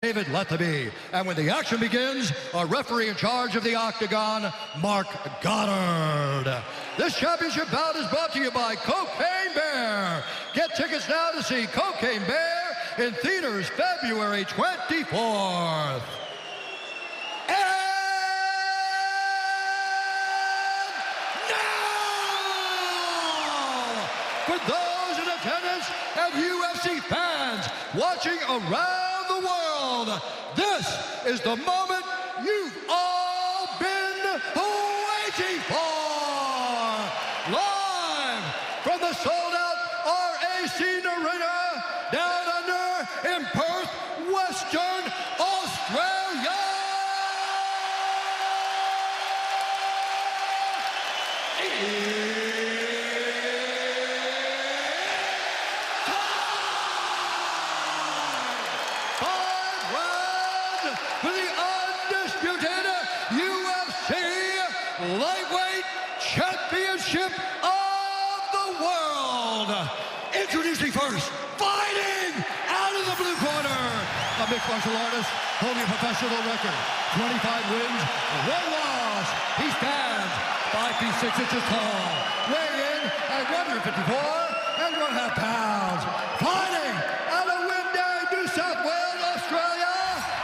David Lethaby. And when the action begins, our referee in charge of the Octagon, Mark Goddard. This championship bout is brought to you by Cocaine Bear. Get tickets now to see Cocaine Bear in theaters February 24th. For those in attendance and UFC fans watching around the world, this is the moment you've all been waiting for. Live from the sold-out RAC Arena down under in Perth, Western Australia. For the undisputed UFC Lightweight Championship of the World. Introducing first, fighting out of the blue corner, a mixed martial artist holding a professional record, 25 wins, 1 loss. He stands 5 feet 6 inches tall, weighing in at 154.5 pounds. Fighting out of Windaye, New South Wales, Australia,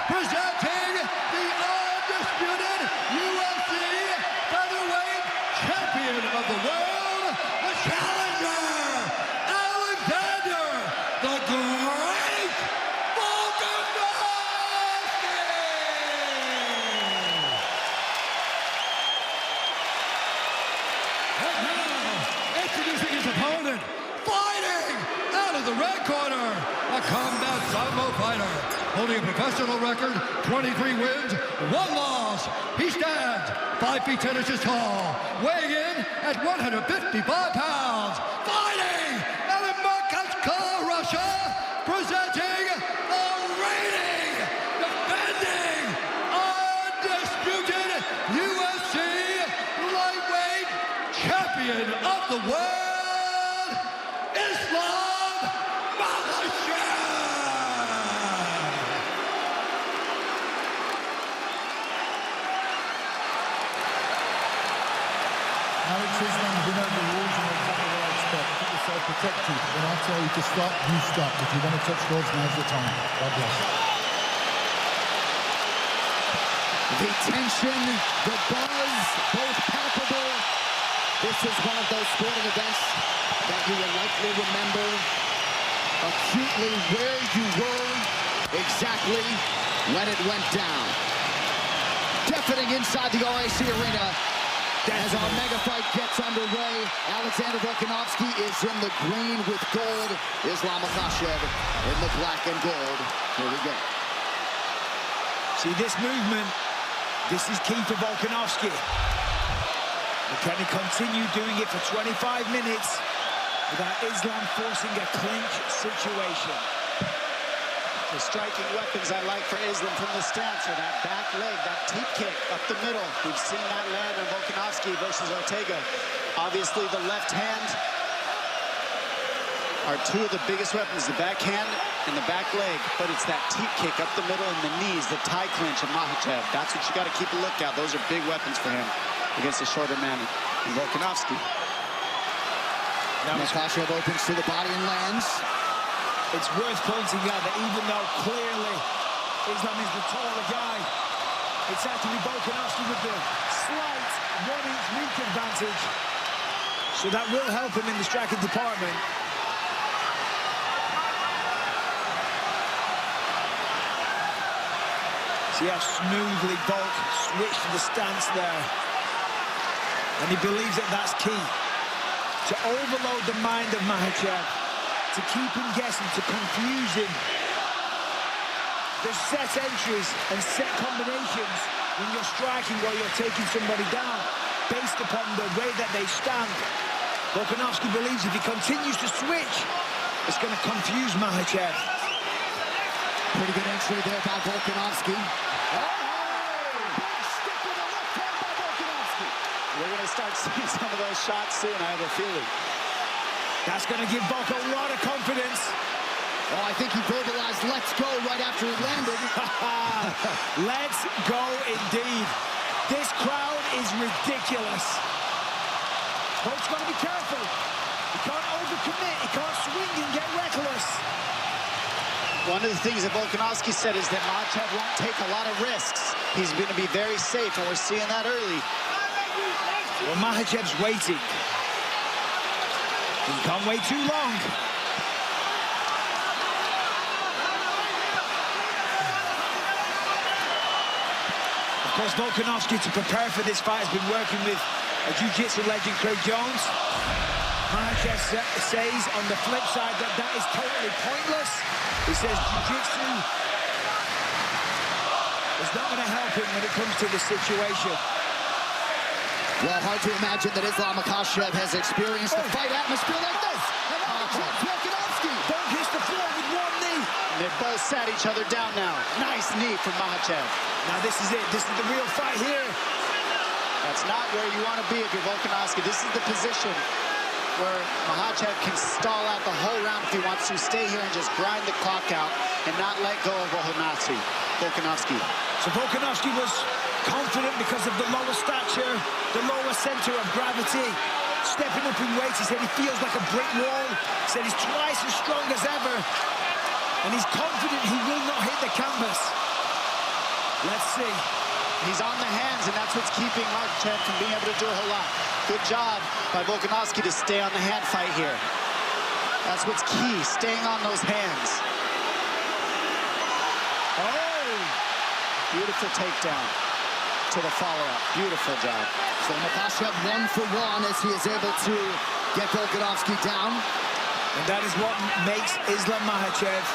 presenting the undisputed UFC featherweight champion of the world, the challenger, Alexander the Great Volkanovski! And now, introducing his opponent, fighting out of the red corner, a combat sambo fighter, holding a professional record, 23 wins, 1 loss. He stands 5 feet 10 inches tall, weighing in at 155 pounds. Fighting out of Makhachev, Russia, presenting the reigning, defending, undisputed UFC lightweight champion of the world, Islam Makhachev! Alex Islam, you know the rules and exactly what I expect. Keep yourself protected. When I tell you to stop, you stop. If you want to touch gloves, now's the time. God bless. The tension, the buzz, both palpable. This is one of those sporting events that you will likely remember acutely where you were exactly when it went down. Deafening inside the RAC Arena. As our mega fight gets underway, Alexander Volkanovski is in the green with gold. Islam Makhachev in the black and gold. Here we go. See this movement, this is key for Volkanovski. But can he continue doing it for 25 minutes without Islam forcing a clinch situation? The striking weapons I like for Islam from the stance are that back leg, that teep kick up the middle. We've seen that land on Volkanovski versus Ortega. Obviously, the left hand are two of the biggest weapons, the backhand and the back leg. But it's that teep kick up the middle and the knees, the tie clinch of Makhachev. That's what you got to keep a lookout. Those are big weapons for him against a shorter man in Volkanovski. Makhachev opens to the body and lands. It's worth pointing out that even though clearly Islam is the taller guy, it's actually Volkanovski with the slight 1-inch reach advantage. So that will help him in the striking department. See how smoothly Volk switched the stance there. And he believes that that's key. To overload the mind of Makhachev. To keep him guessing, to confuse him. There's set entries and set combinations when you're striking or you're taking somebody down based upon the way that they stand. Volkanovski believes if he continues to switch, it's going to confuse Makhachev. Pretty good entry there by Volkanovski. We're going to start seeing some of those shots soon, I have a feeling. That's going to give Volk a lot of confidence. Oh, I think he verbalized "let's go" right after he landed. Let's go indeed. This crowd is ridiculous. Volk's got to be careful. He can't overcommit. He can't swing and get reckless. One of the things that Volkanovski said is that Makhachev won't take a lot of risks. He's going to be very safe, and we're seeing that early. Well, Makhachev's waiting. He can't wait too long. Of course, Volkanovski, to prepare for this fight, has been working with a jiu-jitsu legend, Craig Jones. Makhachev says on the flip side that that is totally pointless. He says jiu-jitsu is not going to help him when it comes to this situation. Well, hard to imagine that Islam Makhachev has experienced a fight atmosphere like this. And Volkanovski don't kiss the floor with one knee. And they both sat each other down now. Nice knee from Makhachev. Now this is it. This is the real fight here. That's not where you want to be if you're Volkanovski. This is the position where Makhachev can stall out the whole round if he wants to. Stay here and just grind the clock out and not let go of Volkanovski. So Volkanovski was confident because of the lower stature, the lower center of gravity. Stepping up in weight, he said he feels like a brick wall. He said he's twice as strong as ever. And he's confident he will not hit the canvas. Let's see. He's on the hands, and that's what's keeping Makhachev from being able to do a whole lot. Good job by Volkanovski to stay on the hand fight here. That's what's key, staying on those hands. Oh! Beautiful takedown to the follow-up. Beautiful job. So Makhachev 1 for 1 as he is able to get Volkanovski down. And that is what makes Islam Makhachev.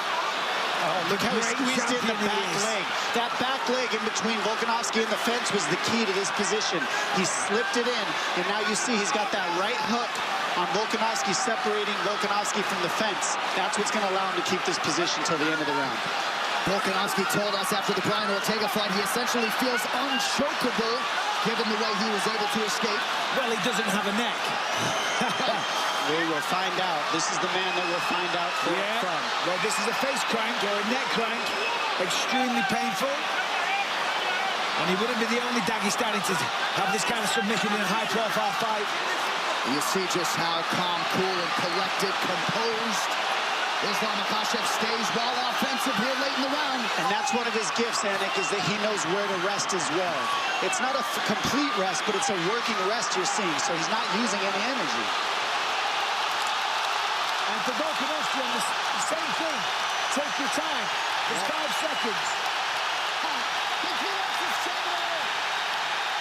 Oh, look how he squeezed in the back leg. That back leg in between Volkanovski and the fence was the key to this position. He slipped it in, and now you see he's got that right hook on Volkanovski, separating Volkanovski from the fence. That's what's going to allow him to keep this position till the end of the round. Volkanovski told us after the Brian Ortega fight he essentially feels unchokeable given the way he was able to escape. Well, he doesn't have a neck. We will find out. This is the man that we'll find out from. Well, this is a face crank or a neck crank. Extremely painful. And he wouldn't be the only Dagestani to have this kind of submission in a high-profile fight. You see just how calm, cool, and collected, composed Islam Makhachev stays while offensive here late in the round. And that's one of his gifts, Anik, is that he knows where to rest as well. It's not a complete rest, but it's a working rest you're seeing, so he's not using any energy. And for Volkanovski on the same thing, take your time. It's 5 seconds.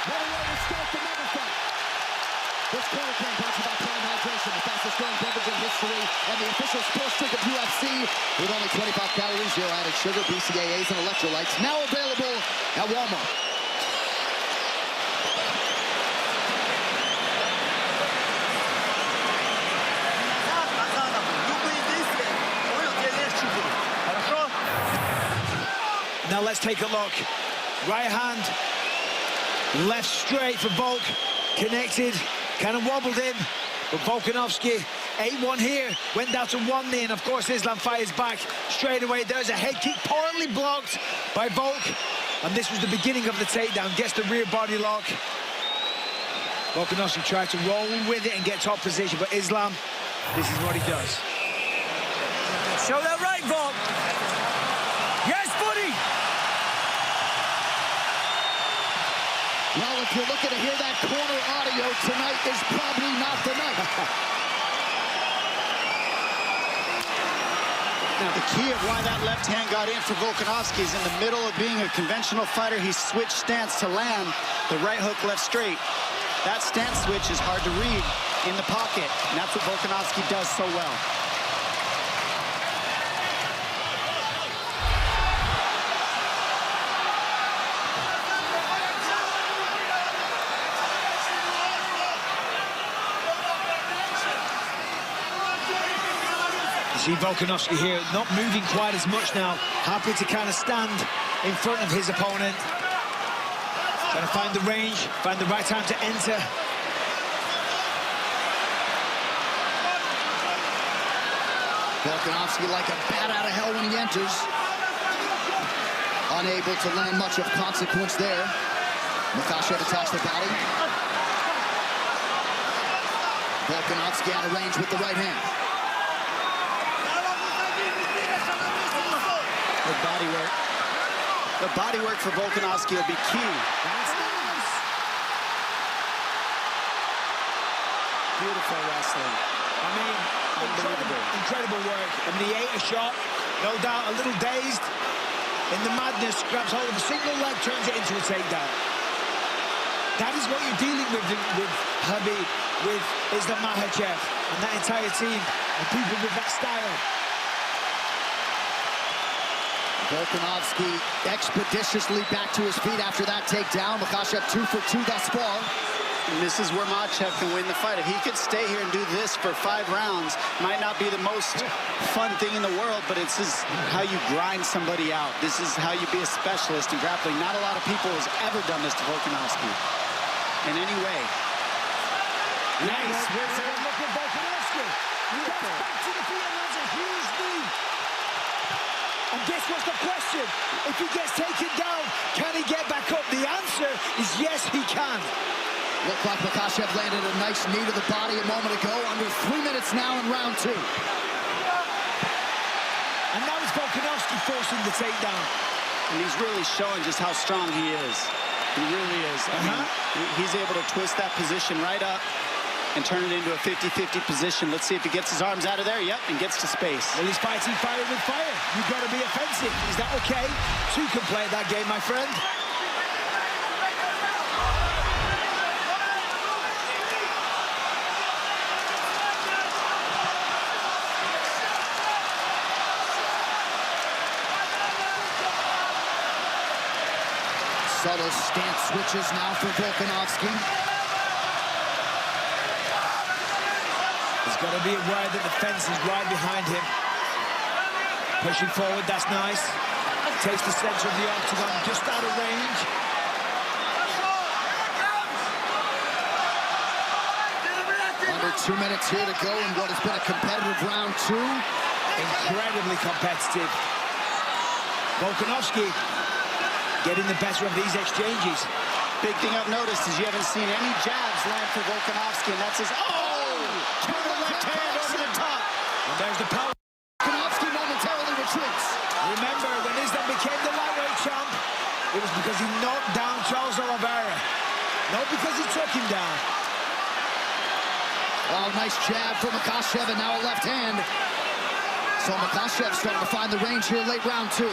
What a way to start the marathon. This corner came brought to you by Prime Hydration, the fastest growing beverage in history, and the official sports drink of UFC, with only 25 calories, zero added sugar, BCAAs, and electrolytes, now available at Walmart. Now let's take a look. Right hand, left straight for Volk, connected, kind of wobbled him, but Volkanovski, 8-1 here, went down to one knee, and of course Islam fires back straight away. There's a head kick, poorly blocked by Volk, and this was the beginning of the takedown, gets the rear body lock. Volkanovski tried to roll with it and get top position, but Islam, this is what he does. Show that right, Volk. Yes, buddy! Well, if you're looking to hear that corner audio, tonight is probably not the night. Now, the key of why that left hand got in for Volkanovski is in the middle of being a conventional fighter, he switched stance to land the right hook left straight. That stance switch is hard to read in the pocket, and that's what Volkanovski does so well. You see Volkanovski here, not moving quite as much now. Happy to kind of stand in front of his opponent. Trying to find the range, find the right time to enter. Volkanovski like a bat out of hell when he enters. Unable to land much of consequence there. Makhachev attacks the body. Volkanovski out of range with the right hand. Good body work. The body work for Volkanovski will be key. That's nice. Beautiful wrestling. I mean, incredible work. I mean, he ate a shot, no doubt a little dazed. In the madness, grabs hold of a single leg, turns it into a takedown. That is what you're dealing with Khabib, with Islam Makhachev and that entire team, and people with that style. Volkanovski expeditiously back to his feet after that takedown. Makhachev 2 for 2 thus far. And this is where Makhachev can win the fight. If he could stay here and do this for 5 rounds, might not be the most fun thing in the world, but it's just how you grind somebody out. This is how you be a specialist in grappling. Not a lot of people has ever done this to Volkanovski in any way. Nice. Look at Volkanovski. Beautiful. Back to the feet and lands a huge knee. And guess what's the question? If he gets taken down, can he get back up? The answer is yes, he can. Looked like Makhachev landed a nice knee to the body a moment ago. Under 3 minutes now in round 2. And now it's Volkanovski forcing the takedown. And he's really showing just how strong he is. He really is. I mean, he's able to twist that position right up and turn it into a 50-50 position. Let's see if he gets his arms out of there. Yep, and gets to space. Well, he's fighting fire with fire. You've got to be offensive. Is that okay? 2 can play that game, my friend. Subtle stance switches now for Volkanovski. He's got to be aware that the fence is right behind him. Pushing forward, that's nice. Takes the center of the octagon, just out of range. Under 2 minutes here to go in what has been a competitive round 2. Incredibly competitive. Volkanovski getting the better of these exchanges. Big thing I've noticed is you haven't seen any jabs land for Volkanovski, and that's his... Counter left hand over the top. And there's the power. Volkanovski momentarily retreats. Remember, when Islam became the lightweight champ, it was because he knocked down Charles Oliveira. Not because he took him down. Oh, nice jab from Makhachev, and now a left hand. So Makhachev starting to find the range here late round 2.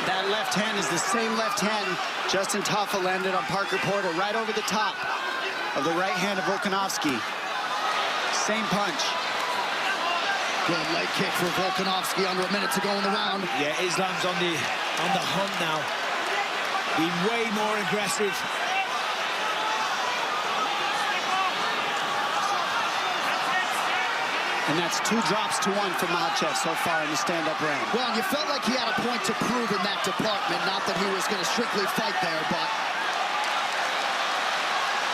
That left hand is the same left hand Justin Taffa landed on Parker Porter, right over the top of the right hand of Volkanovski. Same punch. Good leg kick for Volkanovski under a minute to go in the round. Yeah, Islam's on the hunt now. Being way more aggressive. And that's 2 drops to 1 for Makhachev so far in the stand-up round. Well, you felt like he had a point to prove in that department. Not that he was going to strictly fight there, but...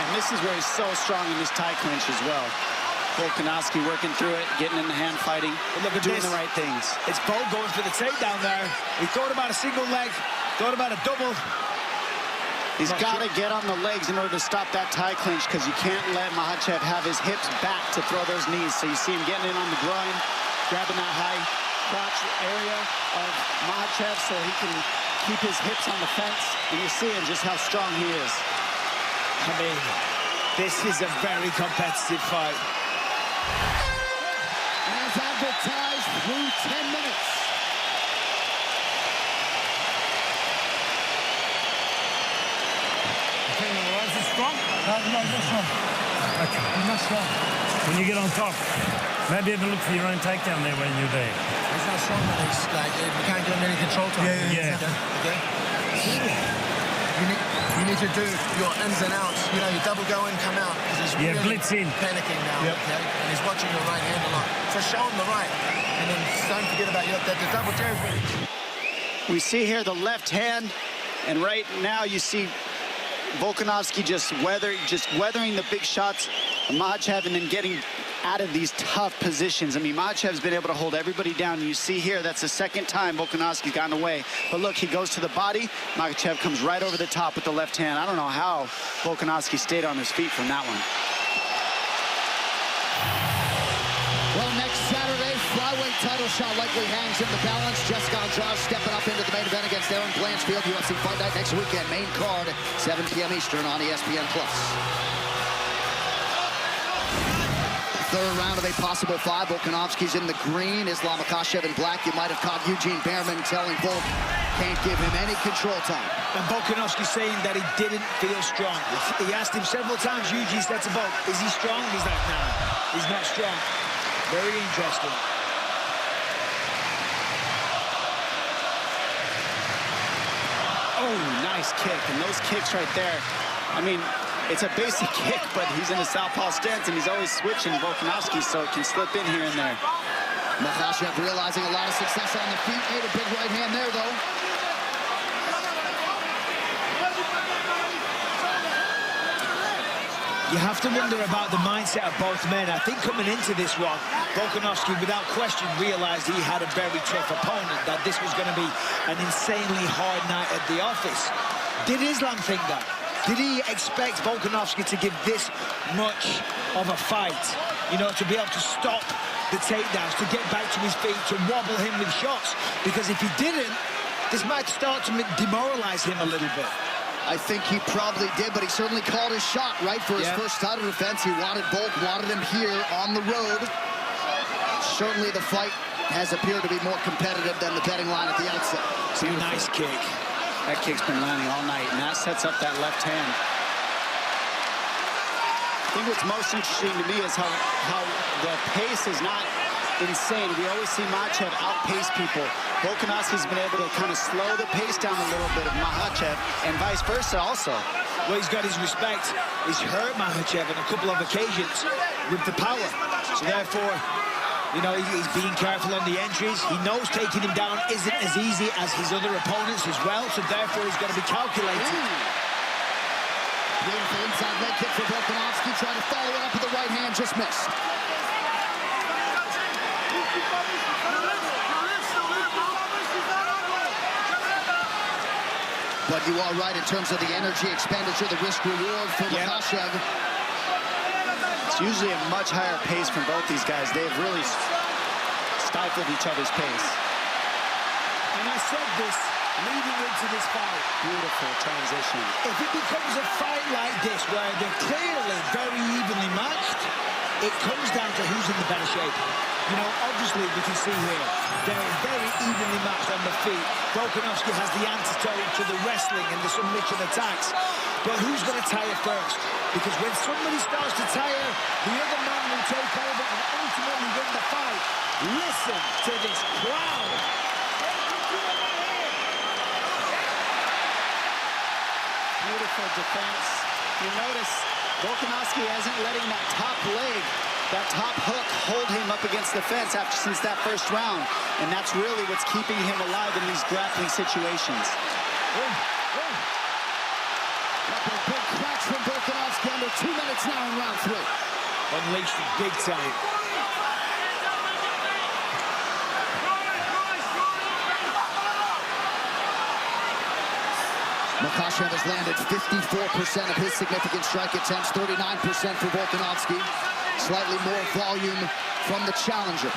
And this is where he's so strong in this tie clinch as well. Volkanovski working through it, getting in the hand fighting, look at doing this. the right things. It's Bo going for the takedown there. He thought about a single leg, thought about a double. He's got to get on the legs in order to stop that tie clinch, because you can't let Makhachev have his hips back to throw those knees. So you see him getting in on the groin, grabbing that high crotch area of Makhachev so he can keep his hips on the fence. And you're seeing just how strong he is. I mean, this is a very competitive fight. As advertised, through 10 minutes. Is it strong? No, not strong. Okay. He's not strong. When you get on top, maybe even look for your own takedown there when you're there. He's not strong, but he's like, we can't give him any control time. Yeah. Okay? You need to do your ins and outs. You know, you double go in, come out. He's really blitz in. panicking now, okay? And he's watching your right hand a lot. So show him the right. And then don't forget about the double jab. We see here the left hand, and right now you see Volkanovski just weathering the big shots of Makhachev and then getting out of these tough positions. I mean, Makhachev's been able to hold everybody down. You see here, that's the second time Volkanovski's gotten away. But look, he goes to the body. Makhachev comes right over the top with the left hand. I don't know how Volkanovski stayed on his feet from that one. Well, next Saturday, flyweight title shot likely hangs in the balance. Jessica Andrade stepping up into the main event against Aaron Blanchfield. UFC Fight Night next weekend. Main card, 7 p.m. Eastern on ESPN+. Third round of a possible 5. Volkanovski's in the green. Islam Makhachev in black. You might have caught Eugene Behrman telling Volk can't give him any control time. And Volkanovski saying that he didn't feel strong. He asked him several times, Eugene said to Volk, is he strong? He's like, nah, he's not strong. Very interesting. Oh, nice kick. And those kicks right there, I mean, it's a basic kick, but he's in a southpaw stance, and he's always switching Volkanovski, so it can slip in here and there. Makhachev realizing a lot of success on the feet. Made a big right hand there, though. You have to wonder about the mindset of both men. I think coming into this one, Volkanovski, without question, realized he had a very tough opponent, that this was going to be an insanely hard night at the office. Did Islam think that? Did he expect Volkanovski to give this much of a fight? You know, to be able to stop the takedowns, to get back to his feet, to wobble him with shots? Because if he didn't, this might start to demoralize him a little bit. I think he probably did, but he certainly called his shot, right, for his first title defense. He wanted Volk, wanted him here on the road. Certainly the fight has appeared to be more competitive than the betting line at the outset. It's a nice kick. That kick's been landing all night, and that sets up that left hand. I think what's most interesting to me is how the pace is not insane. We always see Makhachev outpace people. Volkanovski's been able to kind of slow the pace down a little bit of Makhachev, and vice versa also. Well, he's got his respect. He's hurt Makhachev on a couple of occasions with the power. So therefore, you know, he's being careful on the entries. He knows taking him down isn't as easy as his other opponents as well, so therefore he's got to be calculated. Beautiful inside leg kick for Volkanovski, trying to follow it up with the right hand, just missed. But you are right in terms of the energy expenditure, the risk reward for Makhachev. It's usually a much higher pace from both these guys. They've really stifled each other's pace. And I said this leading into this fight. Beautiful transition. If it becomes a fight like this, where they're clearly very evenly matched, it comes down to who's in the better shape. You know, obviously we can see here, they're very evenly matched on the feet. Volkanovski has the antidote to the wrestling and the submission attacks. But who's going to tire first? Because when somebody starts to tire, the other man will take over and ultimately win the fight. Listen to this crowd. Beautiful defense. You notice Volkanovski hasn't letting that top leg, that top hook, hold him up against the fence since that first round. And that's really what's keeping him alive in these grappling situations. Couple of big cracks from Volkanovski under 2 minutes now in round 3. Unleashed big time. Makhachev has landed 54% of his significant strike attempts, 39% for Volkanovski. Slightly more volume from the challenger.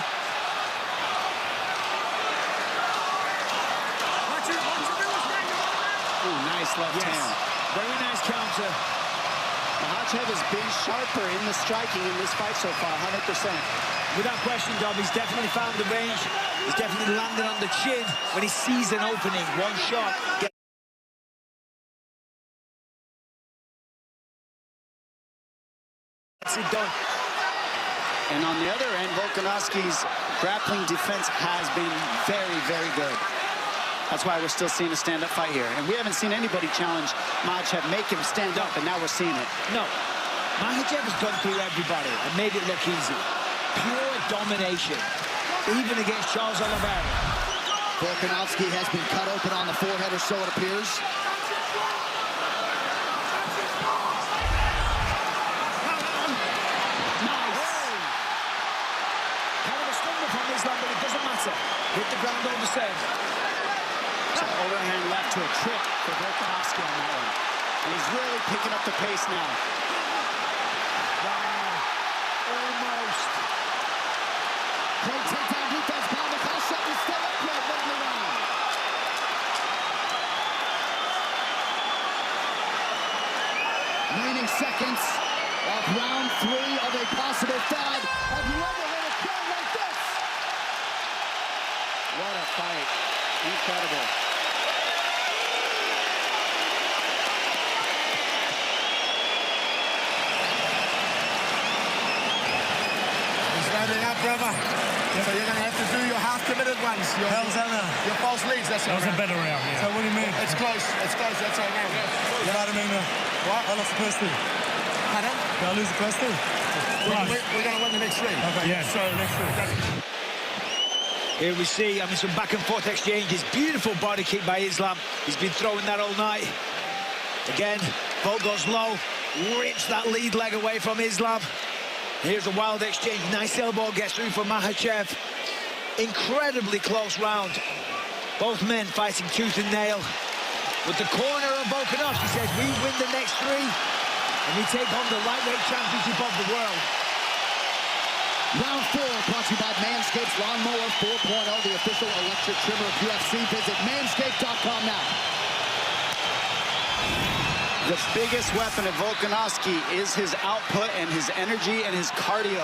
Ooh, nice left hand. Very nice counter. Makhachev has been sharper in the striking in this fight so far, 100%. Without question, Dom, he's definitely found the range. He's definitely landed on the chin when he sees an opening. One shot. Gets it done. And on the other end, Volkanovski's grappling defense has been very, very good. That's why we're still seeing a stand-up fight here. And we haven't seen anybody challenge Makhachev, make him stand up, and now we're seeing it. No. Makhachev has gone through everybody and made it look easy. Pure domination, even against Charles Oliveira. Volkanovski has been cut open on the forehead or so, it appears. better. Hit the ground on the serve. So overhand left to a trip for Volkanovski on that one. And he's really picking up the pace now. Wow. Almost. Great takedown defense by Makhachev. He's still up here at the round. Remaining seconds of round 3 of a possible 5. Have you ever heard a crowd like this? What a fight. Incredible. He's rounding up, brother. So you're going to have to do your half-committed ones. Your false leads, that's That was a better round, yeah. So what do you mean? It's close, that's our round. You know what I mean? What? I lost the first two. Pardon? Did I lose the first two? We're going to win the next 3. Okay, Yeah. so next two. Here we see, some back and forth exchanges. Beautiful body kick by Islam. He's been throwing that all night. Again, Volk goes low, rips that lead leg away from Islam. Here's a wild exchange. Nice elbow gets through for Makhachev. Incredibly close round. Both men fighting tooth and nail. With the corner of Volkanovski says, we win the next 3 and we take home the lightweight championship of the world. Round 4 brought to you by Manscaped's Lawnmower 4.0, the official electric trimmer of UFC. Visit manscaped.com now. The biggest weapon of Volkanovski is his output and his energy and his cardio.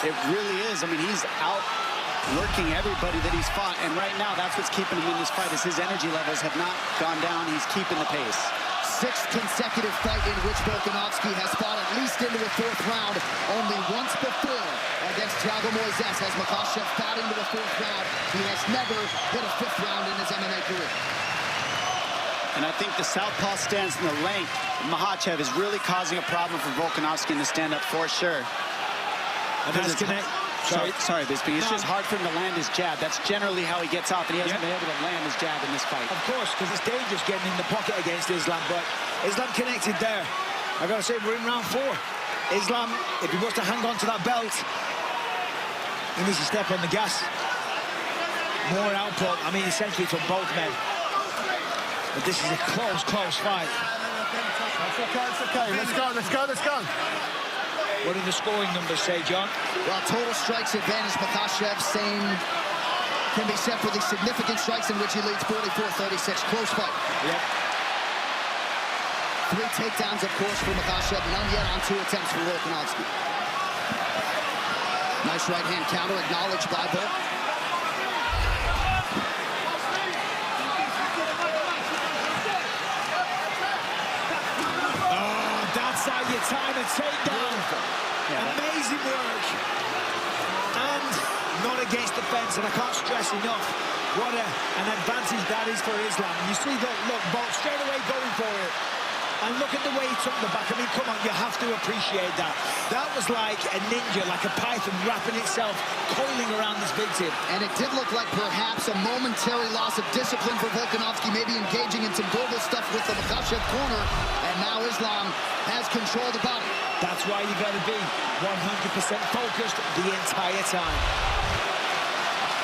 It really is. I mean, he's outworking everybody that he's fought, and right now that's what's keeping him in this fight, is his energy levels have not gone down. He's keeping the pace. 6th consecutive fight in which Volkanovski has fought at least into the 4th round. Only once before against Thiago Moises has Makhachev fought into the 4th round. He has never hit a 5th round in his MMA career. And I think the southpaw stance and the length of Makhachev is really causing a problem for Volkanovski in the stand-up for sure. And that's connect. Sorry, Bisping. It's just hard for him to land his jab. That's generally how he gets off, and he hasn't been able to land his jab in this fight. Of course, because it's dangerous getting in the pocket against Islam, but Islam connected there. I gotta say, we're in round 4. Islam, if he wants to hang on to that belt, he needs to step on the gas. More output, essentially from both men. But this is a close fight. It's okay. Let's go. What do the scoring numbers say, John? Well, total strikes advantage, Makhachev, same can be said for the significant strikes in which he leads 44-36. Close fight. Yep. 3 takedowns, of course, for Makhachev. None yet on 2 attempts for Volkanovski. Nice right-hand counter, acknowledged by Volk. That's how you time a takedown. Amazing work. And not against the fence, and I can't stress enough what an advantage that is for Islam. You see that, look, Bolt straight away going for it. And look at the way he took the back. Come on, you have to appreciate that. That was like a ninja, like a python wrapping itself, coiling around this victim. And it did look like perhaps a momentary loss of discipline for Volkanovski, maybe engaging in some verbal stuff with the Makhachev corner. And now Islam has control of the body. That's why you got to be 100% focused the entire time.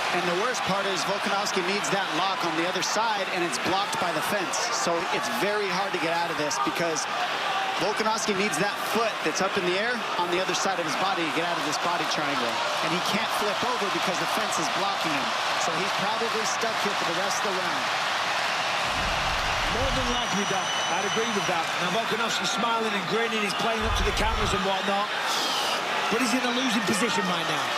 And the worst part is Volkanovski needs that lock on the other side, and it's blocked by the fence. So it's very hard to get out of this because Volkanovski needs that foot that's up in the air on the other side of his body to get out of this body triangle. And he can't flip over because the fence is blocking him. So he's probably stuck here for the rest of the round. More than likely, Doc. I'd agree with that. Now Volkanovski's smiling and grinning. He's playing up to the cameras and whatnot. But he's in a losing position right now.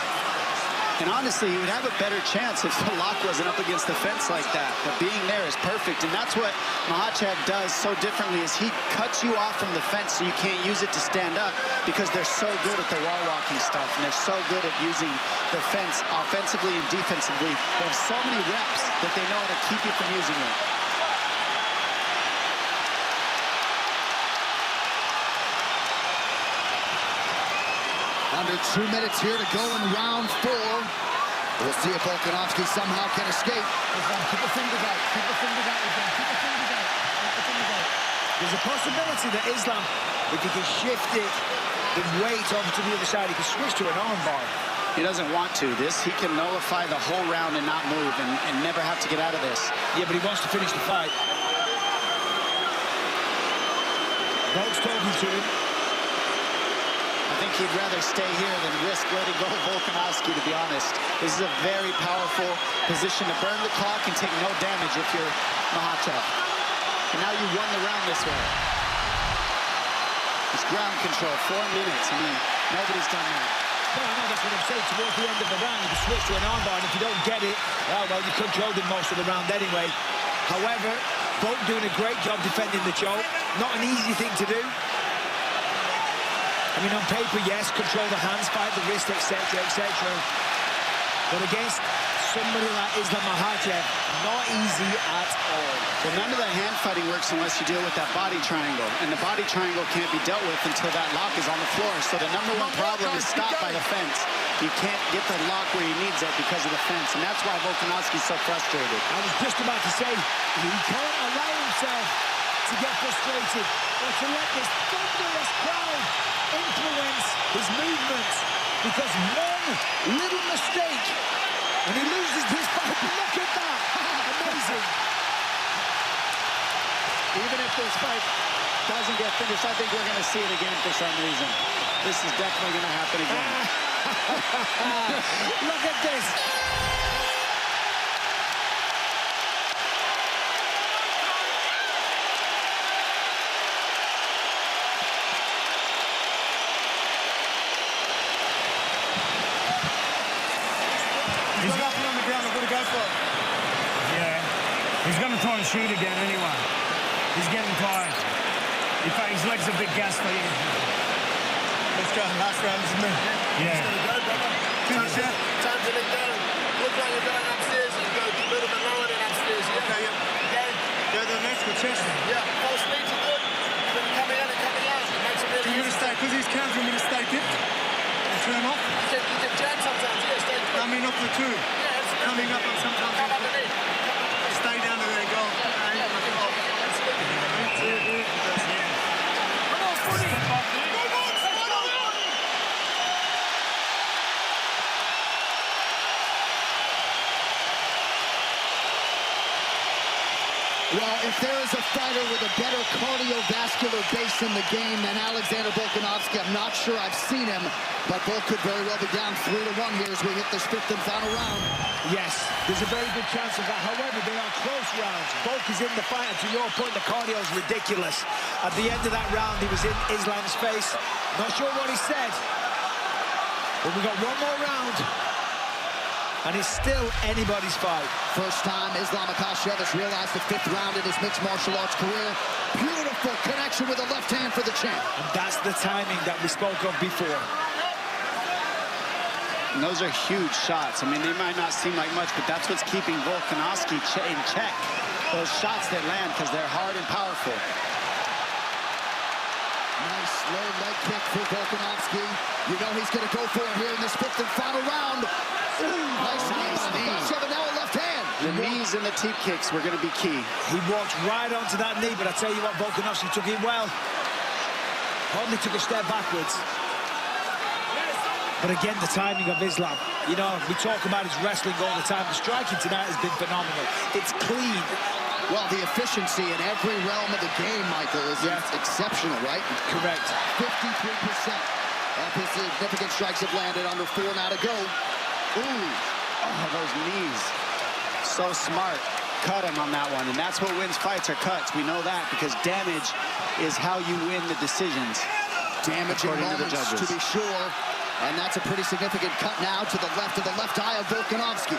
And honestly, he would have a better chance if the lock wasn't up against the fence like that. But being there is perfect. And that's what Makhachev does so differently is he cuts you off from the fence so you can't use it to stand up because they're so good at the wall walking stuff. And they're so good at using the fence offensively and defensively. They have so many reps that they know how to keep you from using it. Under 2 minutes here to go in round 4. We'll see if Volkanovski somehow can escape. Keep the fingers out. Keep the fingers out. Keep the fingers out. Keep the fingers out. There's a possibility that Islam, if he can shift it, the weight over to the other side, he can switch to an armbar. He doesn't want to. He can nullify the whole round and not move and never have to get out of this. Yeah, but he wants to finish the fight. Volk's talking to him. I think he'd rather stay here than risk letting go of Volkanovski, to be honest. This is a very powerful position to burn the clock and take no damage if you're Makhachev. And now you won the round this way. It's ground control, 4 minutes. I mean, nobody's done that. Well, I know that's what I'm saying. Towards the end of the round, you can switch to an armbar, and if you don't get it, well, you controlled him most of the round anyway. However, Volk doing a great job defending the choke. Not an easy thing to do. I mean, on paper, yes, control the hands, fight the wrist, etc., etc. But against somebody like Islam Makhachev, not easy at all. Well, none of that hand fighting works unless you deal with that body triangle. And the body triangle can't be dealt with until that lock is on the floor. So the number one problem is stopped by the fence. You can't get the lock where he needs it because of the fence. And that's why Volkanovski's so frustrated. I was just about to say, he can't allow himself to get frustrated or to let this thunderous crowd influence his movements, because one little mistake and he loses this fight. Look at that! Amazing. Even if this fight doesn't get finished, I think we're going to see it again for some reason. This is definitely going to happen again. Look at this. He's nothing on the ground. I'm going to go for it. Yeah. He's going to try and shoot again anyway. He's getting tired. In fact, his legs are a bit gassed. Let's go. Last round is me. Yeah. Finish it. Time to let go. Look like you're going upstairs and go a little bit lower than upstairs. Yeah. Okay, yeah. Go to the next with chest. Yeah. False leads are good. Then coming in and coming out. It makes it really I'm going to stay, because he's countering, I'm going to stay dipped. And turn off. You can jab sometimes. Yeah, stay good. Coming up with two. Yeah, absolutely. Coming up and sometimes. Come underneath. Stay down there and go. Well, if there is a fighter with a better cardiovascular base in the game than Alexander Volkanovski, I'm not sure I've seen him, but Volk could very well be down 3-1 here as we hit this fifth and final round. Yes, there's a very good chance of that. However, they are close rounds. Volk is in the fight, and to your point, the cardio is ridiculous. At the end of that round, he was in Islam's face. Not sure what he said, but we got one more round. And it's still anybody's fight. First time Islam Makhachev has realized the fifth round in his mixed martial arts career. Beautiful connection with the left hand for the champ. And that's the timing that we spoke of before. And those are huge shots. I mean, they might not seem like much, but that's what's keeping Volkanovski in check. Those shots that land, because they're hard and powerful. Nice low leg kick for Volkanovski. You know he's going to go for it here in this fifth and final round. Nice knee. Makhachev, now a left hand. The knees and the teep kicks were going to be key. He walked right onto that knee, but I tell you what, Volkanovski took it well. Only took a step backwards. But again, the timing of Islam. You know, we talk about his wrestling all the time. The striking tonight has been phenomenal. It's clean. Well, the efficiency in every realm of the game, Michael, is exceptional, right? Correct. 53% of his significant strikes have landed under 4 now to go. Ooh, oh, those knees. So smart. Cut him on that one. And that's what wins fights, are cuts. We know that because damage is how you win the decisions. Damaging according to the moments, judges. to be sure. And that's a pretty significant cut now to the left of the left eye of Volkanovski.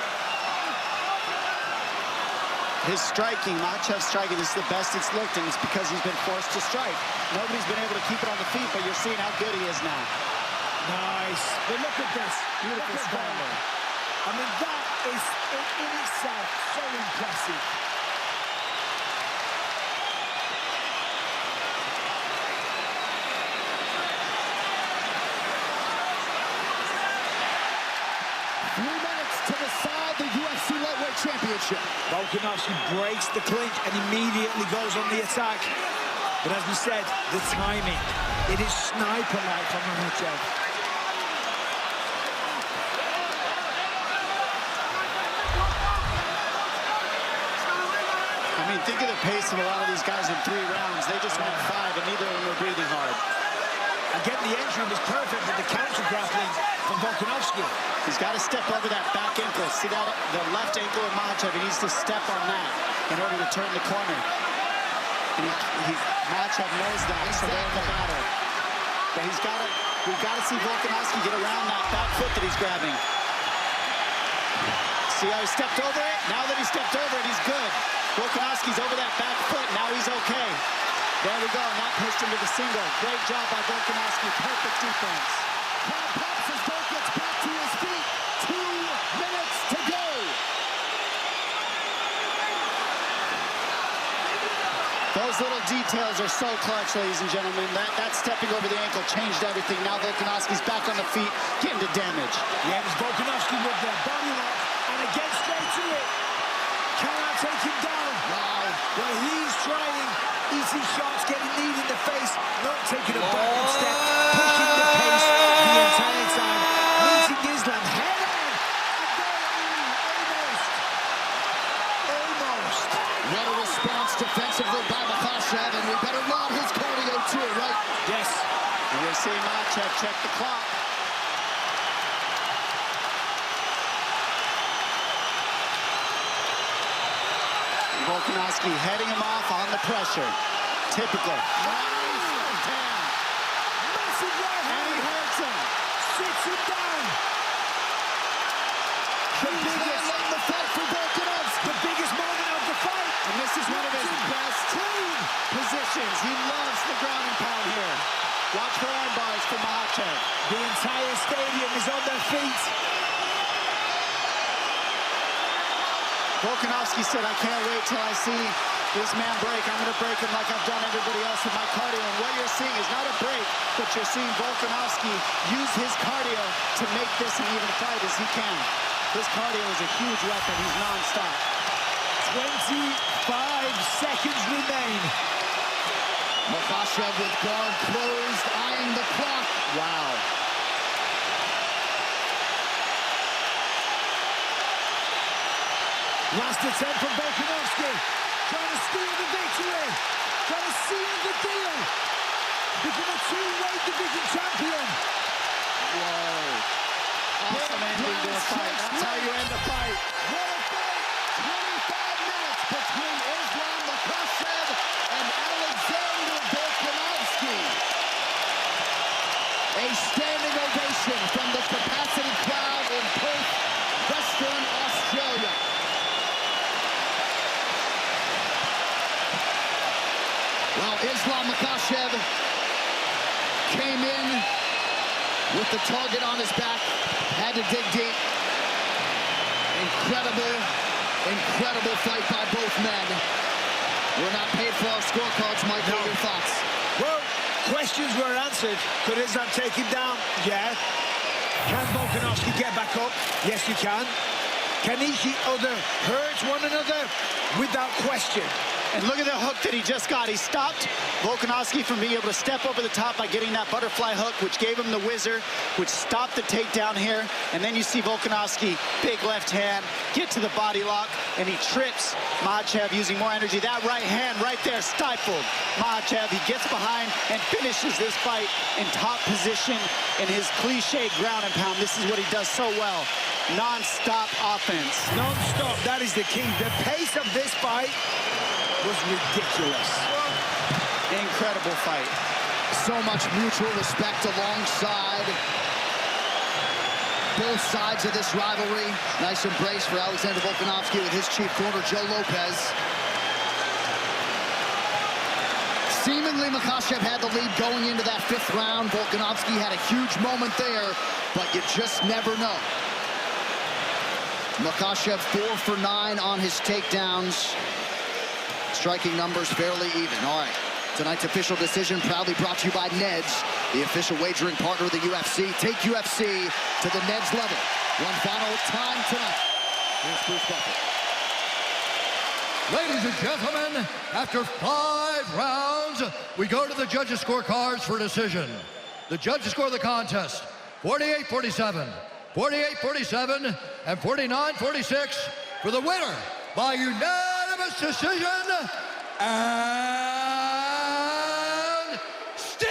His striking, Makhachev's striking, is the best it's looked, and it's because he's been forced to strike. Nobody's been able to keep it on the feet, but you're seeing how good he is now. Nice. But look at this. Beautiful style. I mean, that is in itself so impressive. To decide the UFC lightweight championship. Volkanovski breaks the clinch and immediately goes on the attack. But as we said, the timing, it is sniper-like from Makhachev. I mean, think of the pace of a lot of these guys in 3 rounds. They just went 5, and neither of them were breathing hard. Again, the entry was perfect, but the counter grappling from Volkanovski. He's got to step over that back ankle. See that? The left ankle of Makhachev. He needs to step on that in order to turn the corner. And Makhachev knows that, so they're in the battle. But we've got to see Volkanovski get around that back foot that he's grabbing. See how he stepped over it? Now that he stepped over it, he's good. Volkanovski's over that back foot. Now he's okay. There we go, and that pushed him to the single. Great job by Volkanovski. Perfect defense. Crowd pops as Volk gets back to his feet. 2 minutes to go. Those little details are so clutch, ladies and gentlemen. That stepping over the ankle changed everything. Now Volkanovski's back on the feet, getting to damage. Yeah, it was Volkanovski with the body lock, and again straight to it. Cannot take him down. Wow. Well, he's trying. Easy shots, getting kneed in the face, not taking a backward step, pushing the pace the entire time. Meeting Islam head on, and there, almost. What a response defensively by Makhachev, and we better run his cardio too, right? Yes. And we're seeing Makhachev check the clock. Volkanovski heading him off on the pressure. Typical. Nice down. Massive right hand. And he hurts him. Sits him down. The fight for Volkanovski. The biggest moment of the fight. And this is one of his best positions. He loves the ground and pound here. Watch for arm bars for Makhachev. The entire stadium is on their feet. Volkanovski said, I can't wait till I see this man break. I'm going to break him like I've done everybody else with my cardio. And what you're seeing is not a break, but you're seeing Volkanovski use his cardio to make this an even fight as he can. His cardio is a huge weapon. He's nonstop. 25 seconds remain. Makhachev with guard closed, eyeing the clock. Wow. Last attempt from Volkanovski. Trying to steal the victory. Trying to seal the deal. Become a 2-weight division champion. Whoa. Awesome ending to a fight. That's how you end a fight. What a fight! 25 minutes between Islam Makhachev and Alexander Volkanovski. A standing ovation from the capacity crowd in Perth, Western Australia. Well, Islam Makhachev came in with the target on his back, had to dig deep. Incredible fight by both men. We're not paid for our scorecards, Mike. What are your thoughts? Well, questions were answered. Could Islam take him down? Yeah. Can Volkanovski get back up? Yes, he can. Can each other hurt one another? Without question. And look at the hook that he just got. He stopped Volkanovski from being able to step over the top by getting that butterfly hook, which gave him the whizzer, which stopped the takedown here. And then you see Volkanovski, big left hand, get to the body lock, and he trips Makhachev using more energy. That right hand right there stifled Makhachev. He gets behind and finishes this fight in top position in his cliche ground and pound. This is what he does so well. Non-stop offense. Non-stop, that is the key. The pace of this fight was ridiculous. Incredible fight. So much mutual respect alongside both sides of this rivalry. Nice embrace for Alexander Volkanovski with his chief corner, Joe Lopez. Seemingly, Makhachev had the lead going into that 5th round. Volkanovski had a huge moment there, but you just never know. Makhachev 4 for 9 on his takedowns. Striking numbers fairly even. All right, tonight's official decision proudly brought to you by Neds, the official wagering partner of the UFC. Take UFC to the Neds level. One final time tonight. Here's Bruce Buffer. Ladies and gentlemen, after 5 rounds, we go to the judges' scorecards for decision. The judges score the contest 48-47, 48-47, and 49-46 for the winner by unanimous unanimous decision. And still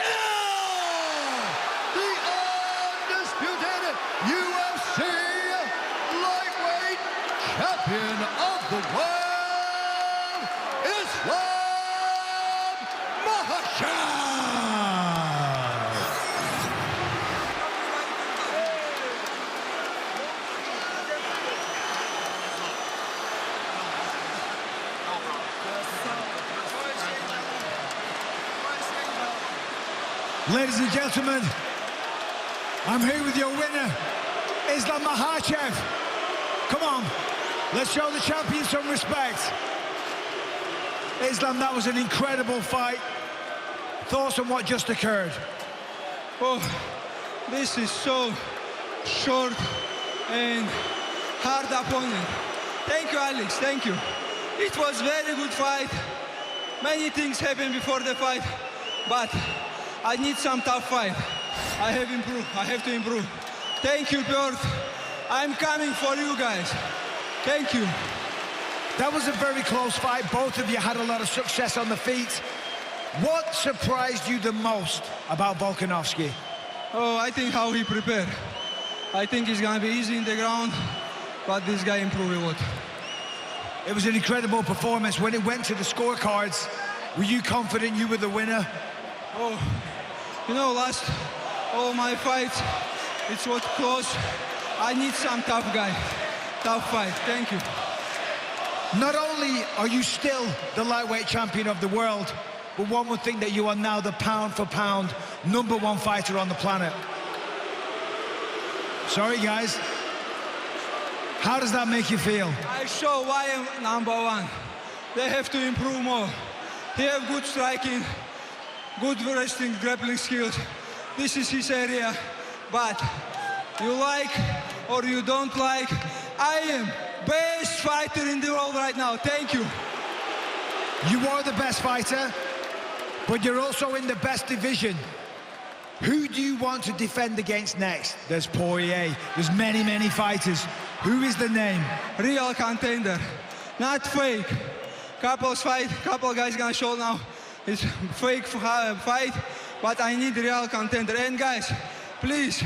the undisputed UFC lightweight champion of the world, Islam Makhachev. Ladies and gentlemen, I'm here with your winner, Islam Makhachev. Come on, let's show the champion some respect. Islam, that was an incredible fight. Thoughts on what just occurred? Oh, this is so short and hard opponent. Thank you, Alex, thank you. It was very good fight. Many things happened before the fight, but I need some tough fight. I have improved, I have to improve. Thank you, Björn. I'm coming for you guys. Thank you. That was a very close fight. Both of you had a lot of success on the feet. What surprised you the most about Volkanovski? Oh, I think how he prepared. I think he's gonna be easy in the ground, but this guy improved a lot. It was an incredible performance. When it went to the scorecards, were you confident you were the winner? Oh, you know, all my fights, it was close. I need some tough guy, tough fight. Thank you. Not only are you still the lightweight champion of the world, but one would think that you are now the pound-for-pound #1 fighter on the planet. Sorry, guys. How does that make you feel? I show why I'm #1. They have to improve more. He have good striking, good wrestling, grappling skills. This is his area, but you like or you don't like, I am best fighter in the world right now. Thank you. You are the best fighter, but you're also in the best division. Who do you want to defend against next? There's Poirier, there's many, many fighters. Who is the name? Real contender, not fake. Couple guys gonna show now. It's fake fight, but I need real contender. And guys, please,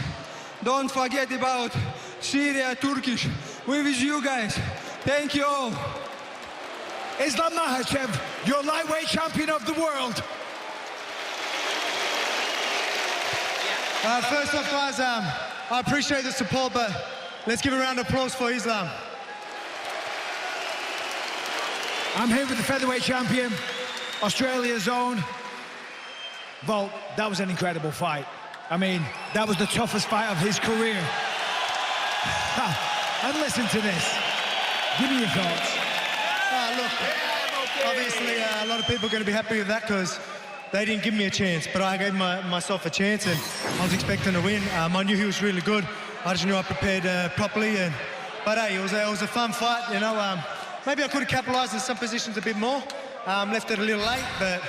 don't forget about Syria, Turkish. We're with you guys. Thank you all. Islam Makhachev, your lightweight champion of the world. First off, guys, I appreciate the support, but let's give a round of applause for Islam. I'm here with the featherweight champion, Australia's own. Volk, that was an incredible fight. I mean, that was the toughest fight of his career. And listen to this. Give me your thoughts. Look, obviously a lot of people are going to be happy with that because they didn't give me a chance, but I gave myself a chance and I was expecting to win. I knew he was really good. I just knew I prepared properly. But hey, it was a fun fight, you know. Maybe I could have capitalised in some positions a bit more. Left it a little late, but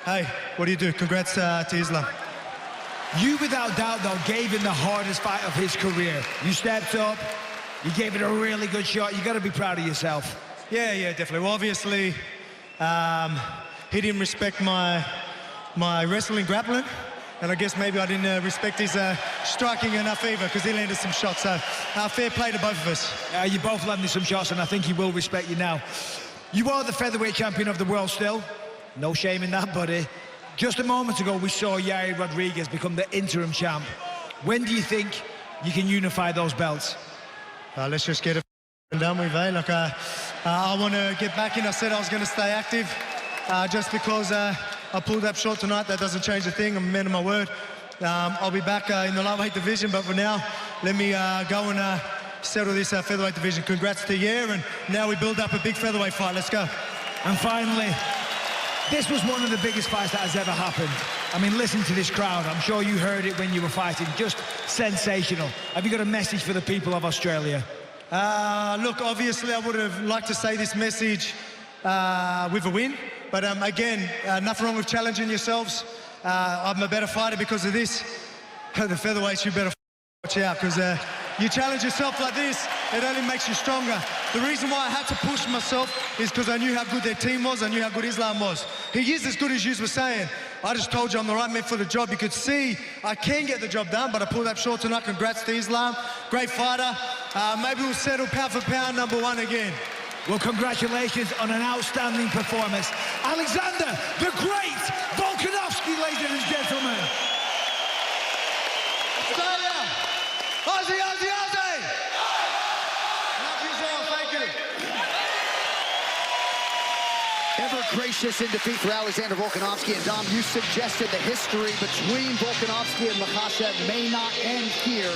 hey, what do you do? Congrats to Islam. You, without doubt, though, gave him the hardest fight of his career. You stepped up, you gave it a really good shot. You got to be proud of yourself. Yeah, definitely. Well, obviously, he didn't respect my wrestling, grappling, and I guess maybe I didn't respect his striking enough either because he landed some shots. So fair play to both of us. You both landed some shots, and I think he will respect you now. You are the featherweight champion of the world still. No shame in that, buddy. Just a moment ago, we saw Yair Rodriguez become the interim champ. When do you think you can unify those belts? Let's just get it done with, eh? Like, I want to get back in. I said I was going to stay active. Just because I pulled up short tonight, that doesn't change a thing. I'm a man of my word. I'll be back in the lightweight division, but for now, let me go and settle this featherweight division. Congrats to Yair, and now we build up a big featherweight fight. Let's go. And finally, this was one of the biggest fights that has ever happened. I mean, listen to this crowd. I'm sure you heard it when you were fighting. Just sensational. Have you got a message for the people of Australia? Look, obviously, I would have liked to say this message with a win. But again, nothing wrong with challenging yourselves. I'm a better fighter because of this. The featherweights, you better watch out because you challenge yourself like this, it only makes you stronger. The reason why I had to push myself is because I knew how good their team was. I knew how good Islam was. He is as good as you were saying. I just told you I'm the right man for the job. You could see I can get the job done, but I pulled up short tonight. Congrats to Islam. Great fighter. Maybe we'll settle pound for pound #1 again. Well, congratulations on an outstanding performance. Alexander, the great Volkanovski, ladies and gentlemen. Australia! Aussie, Aussie, Aussie! Love you all, thank you. Ever gracious in defeat for Alexander Volkanovski. And Dom, you suggested the history between Volkanovski and Makhachev may not end here.